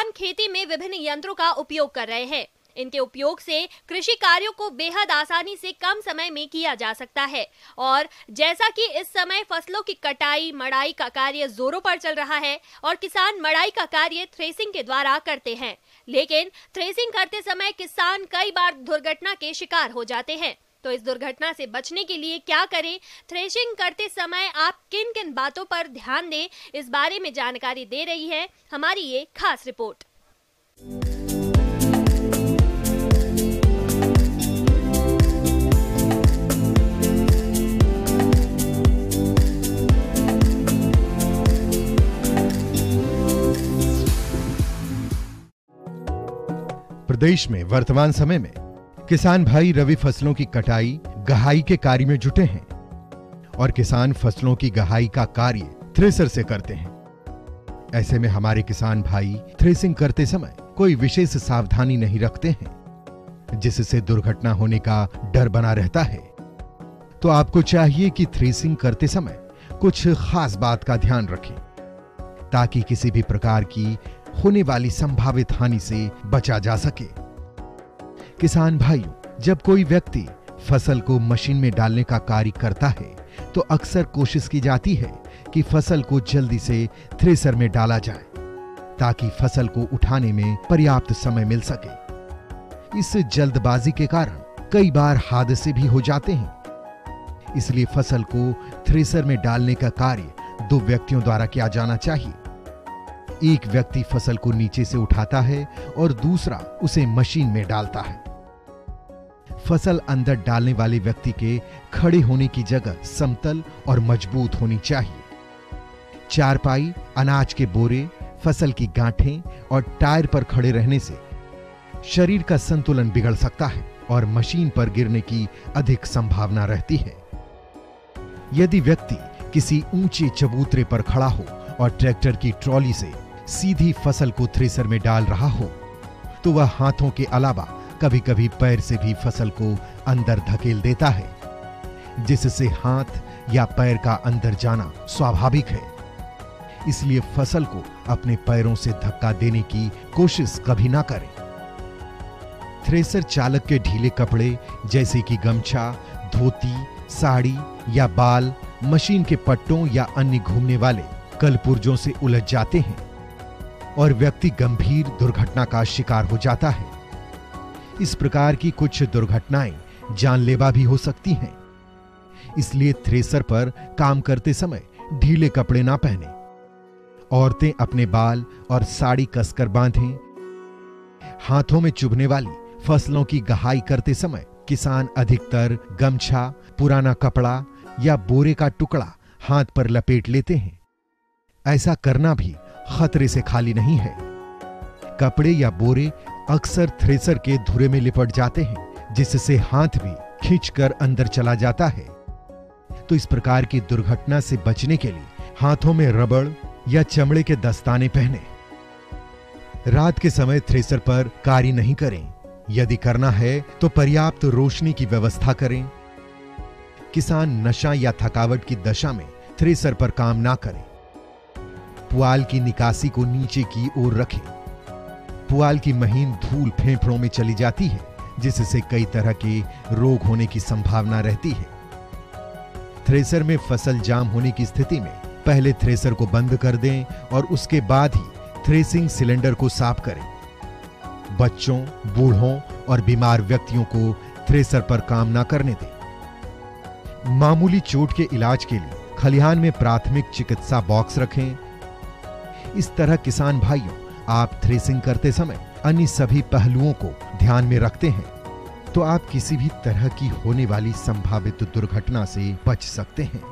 किसान खेती में विभिन्न यंत्रों का उपयोग कर रहे हैं। इनके उपयोग से कृषि कार्यों को बेहद आसानी से कम समय में किया जा सकता है। और जैसा कि इस समय फसलों की कटाई मड़ाई का कार्य जोरों पर चल रहा है और किसान मड़ाई का कार्य थ्रेसिंग के द्वारा करते हैं, लेकिन थ्रेसिंग करते समय किसान कई बार दुर्घटना के शिकार हो जाते हैं। तो इस दुर्घटना से बचने के लिए क्या करें, थ्रेशिंग करते समय आप किन किन बातों पर ध्यान दें, इस बारे में जानकारी दे रही है हमारी ये खास रिपोर्ट। प्रदेश में वर्तमान समय में किसान भाई रबी फसलों की कटाई गहाई के कार्य में जुटे हैं और किसान फसलों की गहाई का कार्य थ्रेसर से करते हैं। ऐसे में हमारे किसान भाई थ्रेसिंग करते समय कोई विशेष सावधानी नहीं रखते हैं, जिससे दुर्घटना होने का डर बना रहता है। तो आपको चाहिए कि थ्रेसिंग करते समय कुछ खास बात का ध्यान रखें ताकि किसी भी प्रकार की होने वाली संभावित हानि से बचा जा सके। किसान भाइयों, जब कोई व्यक्ति फसल को मशीन में डालने का कार्य करता है तो अक्सर कोशिश की जाती है कि फसल को जल्दी से थ्रेसर में डाला जाए ताकि फसल को उठाने में पर्याप्त समय मिल सके। इस जल्दबाजी के कारण कई बार हादसे भी हो जाते हैं। इसलिए फसल को थ्रेसर में डालने का कार्य दो व्यक्तियों द्वारा किया जाना चाहिए। एक व्यक्ति फसल को नीचे से उठाता है और दूसरा उसे मशीन में डालता है। फसल अंदर डालने वाले व्यक्ति के खड़े होने की जगह समतल और मजबूत होनी चाहिए। चारपाई, अनाज के बोरे, फसल की गांठें और टायर पर खड़े रहने से शरीर का संतुलन बिगड़ सकता है और मशीन पर गिरने की अधिक संभावना रहती है। यदि व्यक्ति किसी ऊंचे चबूतरे पर खड़ा हो और ट्रैक्टर की ट्रॉली से सीधी फसल को थ्रेसर में डाल रहा हो तो वह हाथों के अलावा कभी-कभी पैर से भी फसल को अंदर धकेल देता है, जिससे हाथ या पैर का अंदर जाना स्वाभाविक है। इसलिए फसल को अपने पैरों से धक्का देने की कोशिश कभी ना करें। थ्रेसर चालक के ढीले कपड़े जैसे कि गमछा, धोती, साड़ी या बाल मशीन के पट्टों या अन्य घूमने वाले कलपुर्जों से उलझ जाते हैं और व्यक्ति गंभीर दुर्घटना का शिकार हो जाता है। इस प्रकार की कुछ दुर्घटनाएं जानलेवा भी हो सकती हैं। इसलिए थ्रेसर पर काम करते समय ढीले कपड़े ना पहने। औरतें अपने बाल और साड़ी कसकर बांधें। हाथों में चुभने वाली फसलों की गहाई करते समय किसान अधिकतर गमछा, पुराना कपड़ा या बोरे का टुकड़ा हाथ पर लपेट लेते हैं। ऐसा करना भी खतरे से खाली नहीं है। कपड़े या बोरे अक्सर थ्रेसर के धुरे में लिपट जाते हैं, जिससे हाथ भी खींचकर अंदर चला जाता है। तो इस प्रकार की दुर्घटना से बचने के लिए हाथों में रबड़ या चमड़े के दस्ताने पहने। रात के समय थ्रेसर पर कार्य नहीं करें। यदि करना है तो पर्याप्त रोशनी की व्यवस्था करें। किसान नशा या थकावट की दशा में थ्रेसर पर काम ना करें। पुआल की निकासी को नीचे की ओर रखें। पुआल की महीन धूल फेफड़ों में चली जाती है, जिससे कई तरह के रोग होने की संभावना रहती है। थ्रेसर में फसल जाम होने की स्थिति में पहले थ्रेसर को बंद कर दें और उसके बाद ही थ्रेसिंग सिलेंडर को साफ करें। बच्चों, बूढ़ों और बीमार व्यक्तियों को थ्रेसर पर काम ना करने दें। मामूली चोट के इलाज के लिए खलिहान में प्राथमिक चिकित्सा बॉक्स रखें। इस तरह किसान भाइयों, आप थ्रेसिंग करते समय अन्य सभी पहलुओं को ध्यान में रखते हैं तो आप किसी भी तरह की होने वाली संभावित दुर्घटना से बच सकते हैं।